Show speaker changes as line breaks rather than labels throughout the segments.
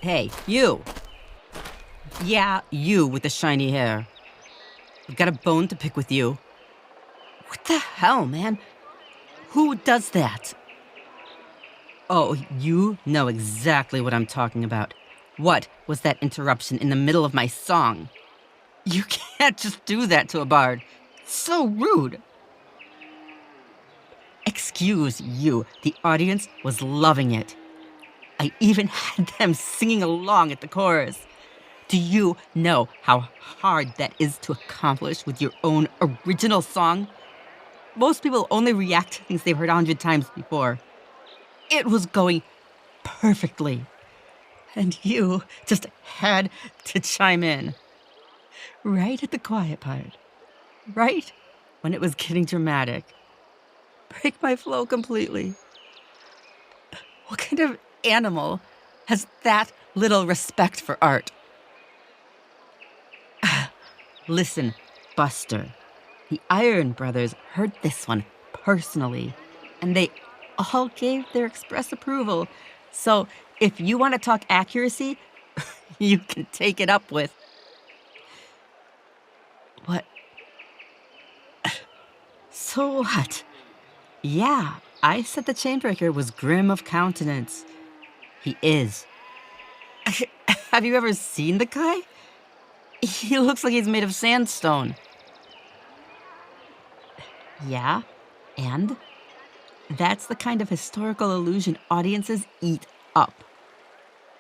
Hey, you! Yeah, you with the shiny hair. I've got a bone to pick with you. What the hell, man? Who does that? Oh, you know exactly what I'm talking about. What was that interruption in the middle of my song? You can't just do that to a bard. It's so rude. Excuse you, the audience was loving it. I even had them singing along at the chorus. Do you know how hard that is to accomplish with your own original song? Most people only react to things they've heard 100 times before. It was going perfectly. And you just had to chime in. Right at the quiet part. Right when it was getting dramatic. Break my flow completely. What kind of animal has that little respect for art? Listen, Buster. The Iron Brothers heard this one personally, and they all gave their express approval. So if you want to talk accuracy, you can take it up with... What? So what? Yeah, I said the Chainbreaker was grim of countenance. He is. Have you ever seen the guy? He looks like he's made of sandstone. Yeah, and? That's the kind of historical illusion audiences eat up.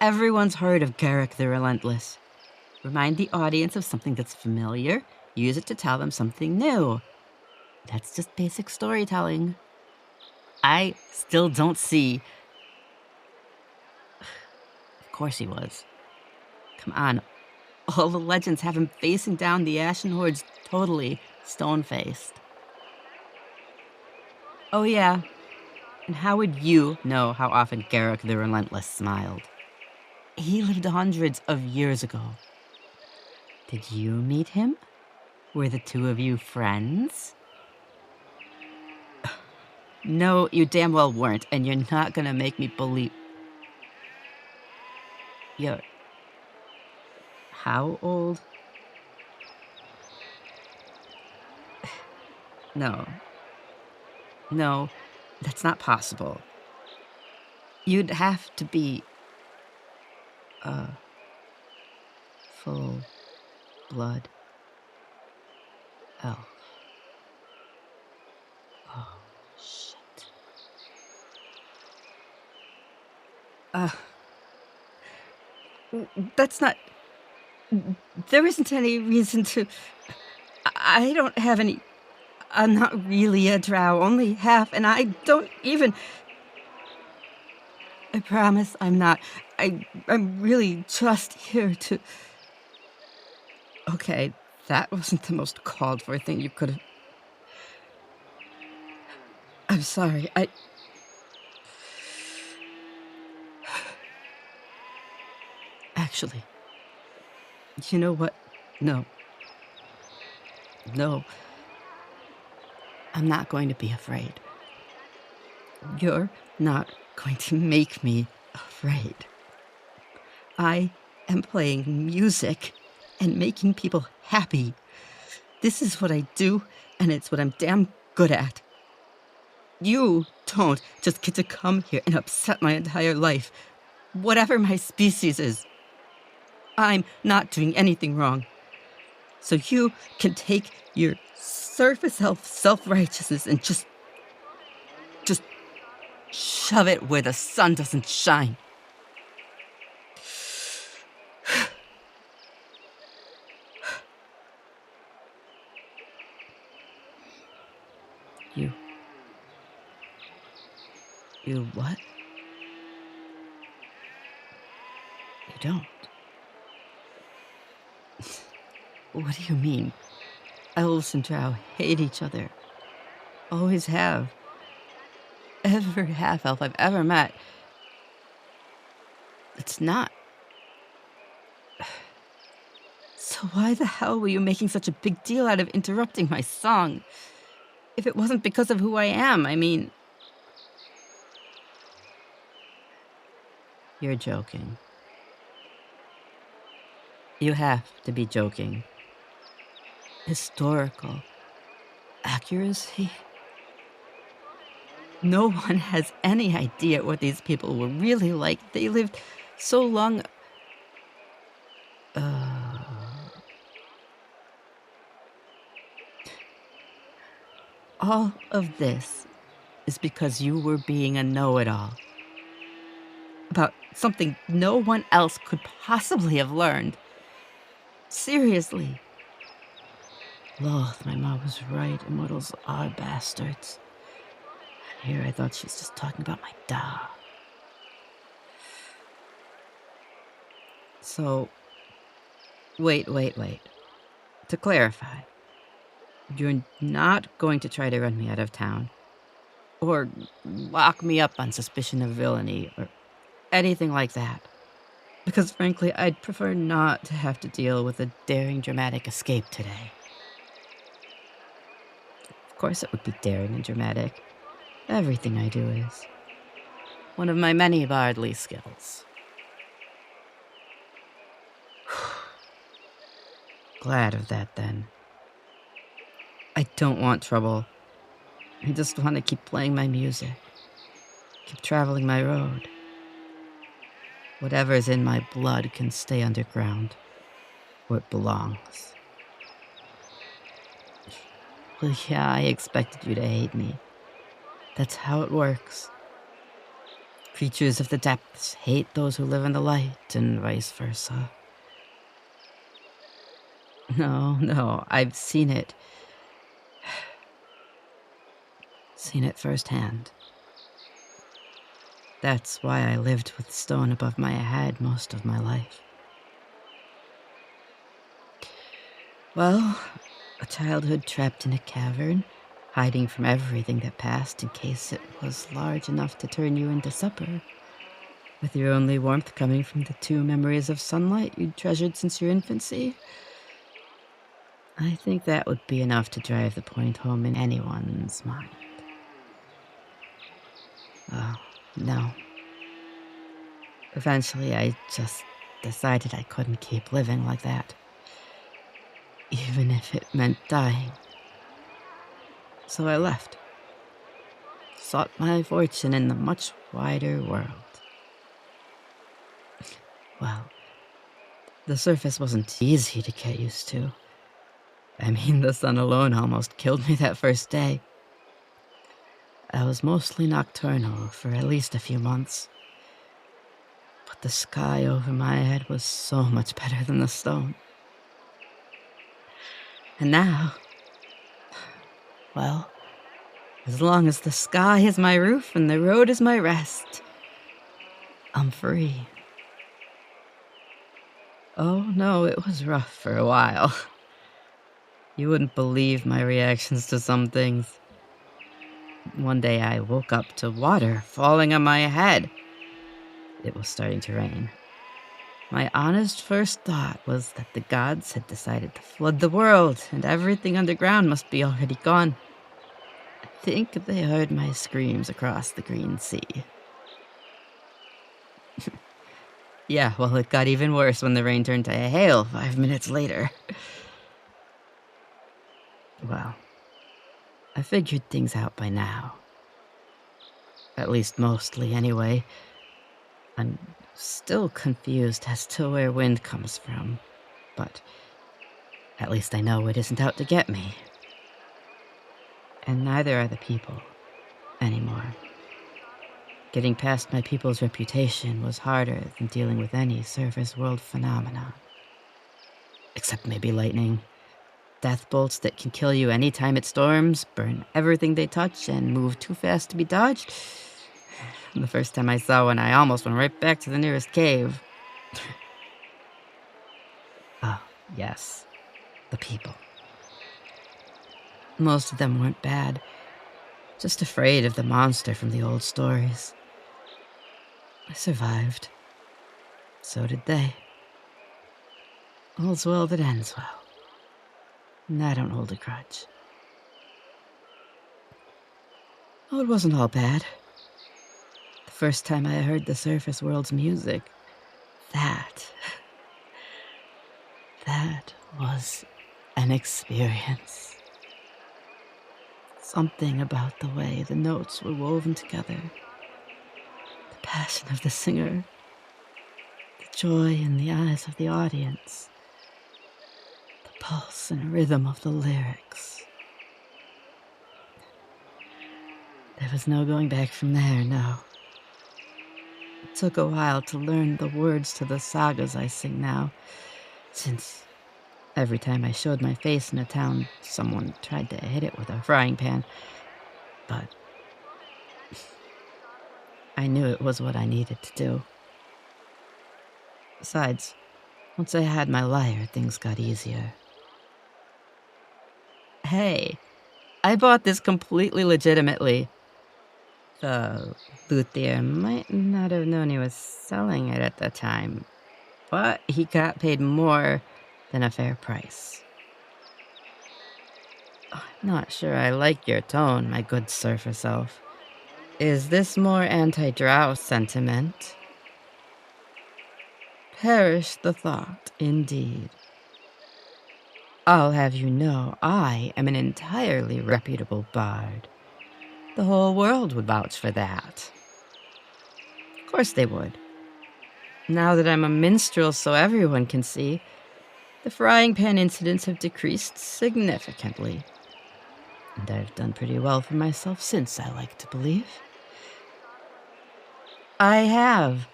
Everyone's heard of Garrick the Relentless. Remind the audience of something that's familiar, use it to tell them something new. That's just basic storytelling. I still don't see... Of course he was. Come on, all the legends have him facing down the Ashen Hordes totally stone-faced. Oh yeah, and how would you know how often Garrick the Relentless smiled? He lived hundreds of years ago. Did you meet him? Were the two of you friends? No, you damn well weren't, and you're not gonna make me believe... You're... How old? No. No, that's not possible. You'd have to be... full blood elf. Oh, shit. That's not... There isn't any reason to... I don't have any... I'm not really a drow, only half, and I don't even... I promise I'm not. I'm really just here to... Okay, that wasn't the most called for thing you could have... I'm sorry, Actually, you know what? No. No. I'm not going to be afraid. You're not going to make me afraid. I am playing music and making people happy. This is what I do, and it's what I'm damn good at. You don't just get to come here and upset my entire life, whatever my species is. I'm not doing anything wrong. So you can take your surface self-righteousness and just shove it where the sun doesn't shine. You what? You don't. What do you mean? Elves and drow hate each other. Always have. Every half-elf I've ever met. It's not. So why the hell were you making such a big deal out of interrupting my song? If it wasn't because of who I am, I mean... You're joking. You have to be joking. Historical accuracy? No one has any idea what these people were really like. They lived so long. All of this is because you were being a know-it-all about something no one else could possibly have learned. Seriously. Loth, my mom was right. Immortals are bastards. Here I thought she was just talking about my dog. So, wait. To clarify, you're not going to try to run me out of town, or lock me up on suspicion of villainy, or anything like that. Because frankly, I'd prefer not to have to deal with a daring, dramatic escape today. Of course it would be daring and dramatic. Everything I do is. One of my many bardly skills. Glad of that, then. I don't want trouble. I just want to keep playing my music. Keep traveling my road. Whatever's in my blood can stay underground, where it belongs. Well, yeah, I expected you to hate me. That's how it works. Creatures of the depths hate those who live in the light, and vice versa. No, I've seen it. Seen it firsthand. That's why I lived with stone above my head most of my life. Well, a childhood trapped in a cavern, hiding from everything that passed in case it was large enough to turn you into supper, with your only warmth coming from the 2 memories of sunlight you'd treasured since your infancy. I think that would be enough to drive the point home in anyone's mind. Oh, no. Eventually, I just decided I couldn't keep living like that, even if it meant dying. So I left. Sought my fortune in the much wider world. Well, the surface wasn't easy to get used to. I mean, the sun alone almost killed me that first day. I was mostly nocturnal for at least a few months. But the sky over my head was so much better than the stone. And now, well, as long as the sky is my roof and the road is my rest, I'm free. Oh no, it was rough for a while. You wouldn't believe my reactions to some things. One day I woke up to water falling on my head. It was starting to rain. My honest first thought was that the gods had decided to flood the world and everything underground must be already gone. I think they heard my screams across the green sea. Yeah, well, it got even worse when the rain turned to hail 5 minutes later. Well, I figured things out by now. At least mostly, anyway. I'm still confused as to where wind comes from, but at least I know it isn't out to get me. And neither are the people anymore. Getting past my people's reputation was harder than dealing with any surface world phenomena. Except maybe lightning. Death bolts that can kill you anytime it storms, burn everything they touch, and move too fast to be dodged. The first time I saw one, I almost went right back to the nearest cave. Oh, yes. The people. Most of them weren't bad. Just afraid of the monster from the old stories. I survived. So did they. All's well that ends well. And I don't hold a grudge. Oh, it wasn't all bad. The first time I heard the surface world's music, that was an experience. Something about the way the notes were woven together, the passion of the singer, the joy in the eyes of the audience, the pulse and rhythm of the lyrics. There was no going back from there, no. It took a while to learn the words to the sagas I sing now, since every time I showed my face in a town, someone tried to hit it with a frying pan. But I knew it was what I needed to do. Besides, once I had my lyre, things got easier. Hey, I bought this completely legitimately. The luthier might not have known he was selling it at the time, but he got paid more than a fair price. I'm not sure I like your tone, my good surfer self. Is this more anti-drow sentiment? Perish the thought, indeed. I'll have you know I am an entirely reputable bard. The whole world would vouch for that. Of course they would. Now that I'm a minstrel so everyone can see, the frying pan incidents have decreased significantly. And I've done pretty well for myself since, I like to believe. I have.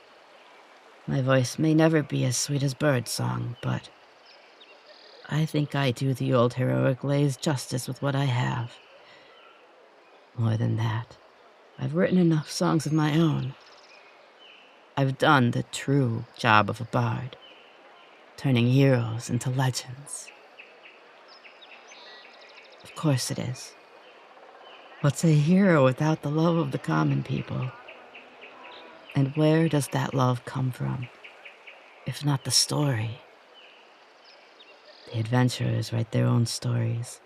My voice may never be as sweet as birdsong, but I think I do the old heroic lays justice with what I have. More than that, I've written enough songs of my own. I've done the true job of a bard, turning heroes into legends. Of course it is. What's a hero without the love of the common people? And where does that love come from, if not the story? The adventurers write their own stories,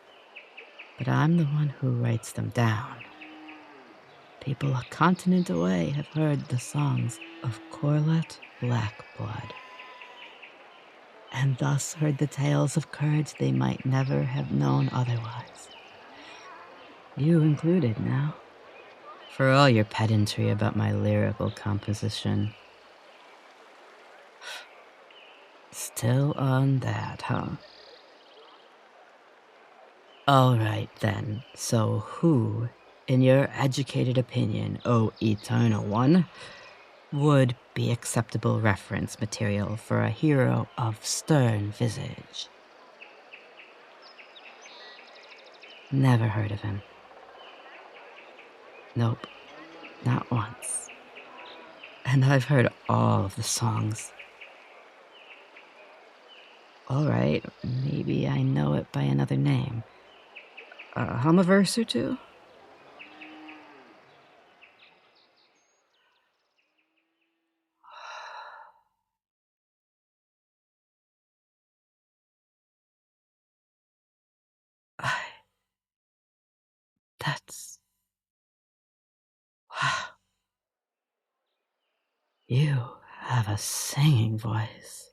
but I'm the one who writes them down. People a continent away have heard the songs of Corlett Blackblood, and thus heard the tales of courage they might never have known otherwise. You included now. For all your pedantry about my lyrical composition. Still on that, huh? All right, then. So who, in your educated opinion, O Eternal One, would be acceptable reference material for a hero of stern visage? Never heard of him. Nope, not once. And I've heard all of the songs. All right, maybe I know it by another name. Hum a verse or two? That's... Wow. You have a singing voice.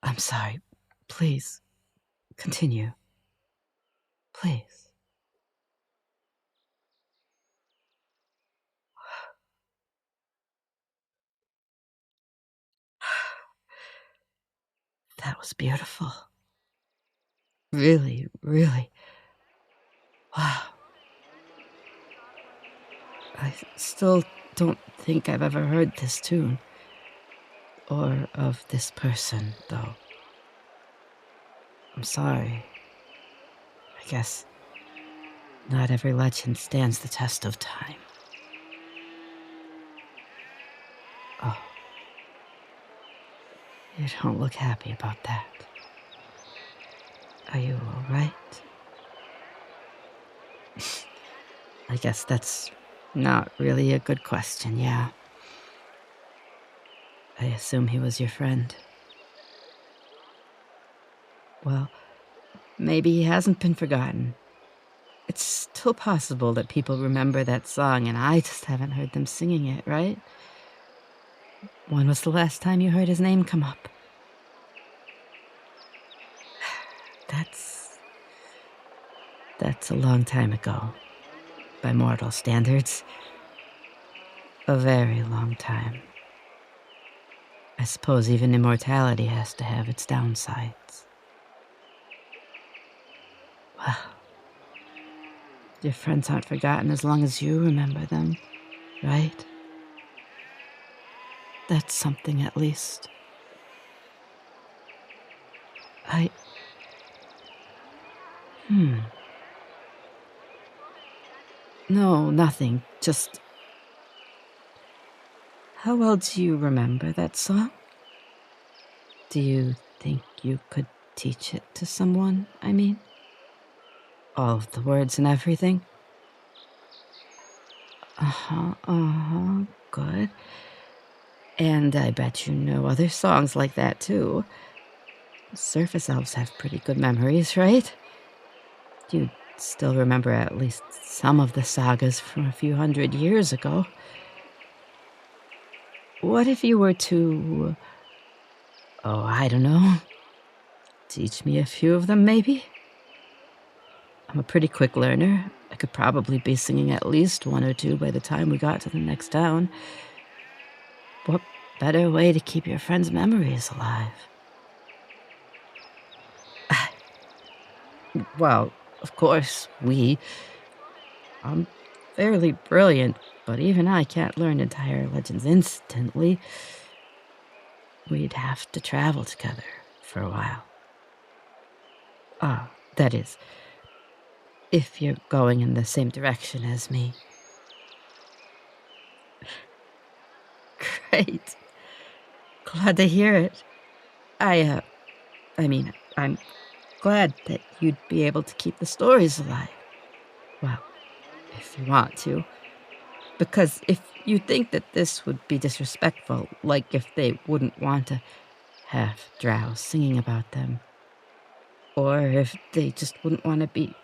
I'm sorry. Please, continue. Please. That was beautiful. Really, really. Wow. I still don't think I've ever heard this tune. Or of this person, though. I'm sorry. I guess not every legend stands the test of time. Oh. You don't look happy about that. Are you all right? I guess that's not really a good question, yeah. I assume he was your friend. Well, maybe he hasn't been forgotten. It's still possible that people remember that song and I just haven't heard them singing it, right? When was the last time you heard his name come up? That's a long time ago, by mortal standards. A very long time. I suppose even immortality has to have its downsides. Well, your friends aren't forgotten as long as you remember them, right? That's something, at least. No, nothing. Just... How well do you remember that song? Do you think you could teach it to someone, I mean? All of the words and everything? Good. And I bet you know other songs like that, too. Surface elves have pretty good memories, right? You'd still remember at least some of the sagas from a few hundred years ago. What if you were to... Oh, I don't know. Teach me a few of them, maybe? I'm a pretty quick learner. I could probably be singing at least one or two by the time we got to the next town. What better way to keep your friends' memories alive? Well, of course, I'm fairly brilliant, but even I can't learn entire legends instantly. We'd have to travel together for a while. That is, if you're going in the same direction as me. Great. Glad to hear it. I'm glad that you'd be able to keep the stories alive. Well, if you want to. Because if you think that this would be disrespectful, like if they wouldn't want to Half-Drow singing about them, or if they just wouldn't want to be...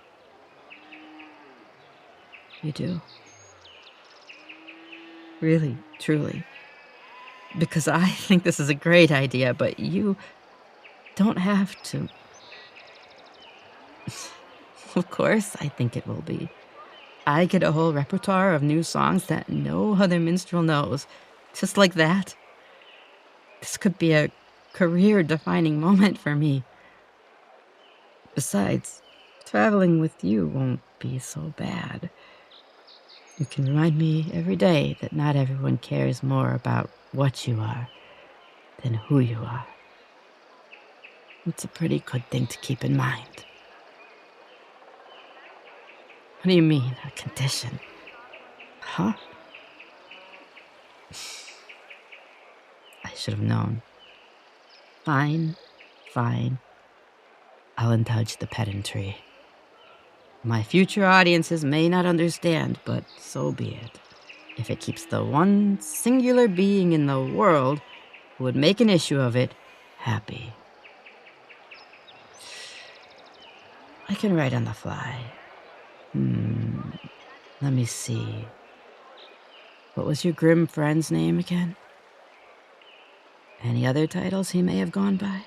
You do? Really, truly. Because I think this is a great idea, but you don't have to. Of course, I think it will be. I get a whole repertoire of new songs that no other minstrel knows. Just like that. This could be a career-defining moment for me. Besides, traveling with you won't be so bad. You can remind me every day that not everyone cares more about what you are than who you are. It's a pretty good thing to keep in mind. What do you mean, a condition? Huh? I should have known. Fine. I'll indulge the pedantry. My future audiences may not understand, but so be it. If it keeps the one singular being in the world who would make an issue of it happy. I can write on the fly. Let me see. What was your grim friend's name again? Any other titles he may have gone by?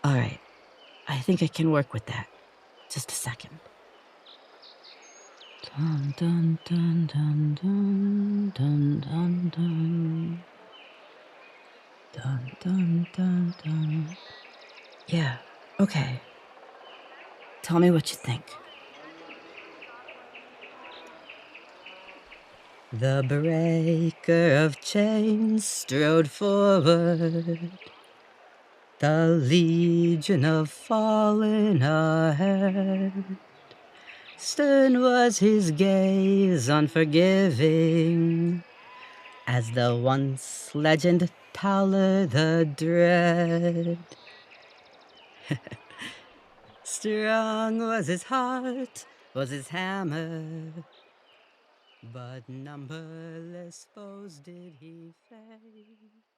All right. I think I can work with that. Just a second. Dun dun dun dun dun dun dun dun. Dun dun dun dun. Yeah, okay. Tell me what you think. The breaker of chains strode forward. The legion of fallen ahead. Stern was his gaze, unforgiving, as the once legend Towler the Dread. Strong was his heart, was his hammer, but numberless foes did he face.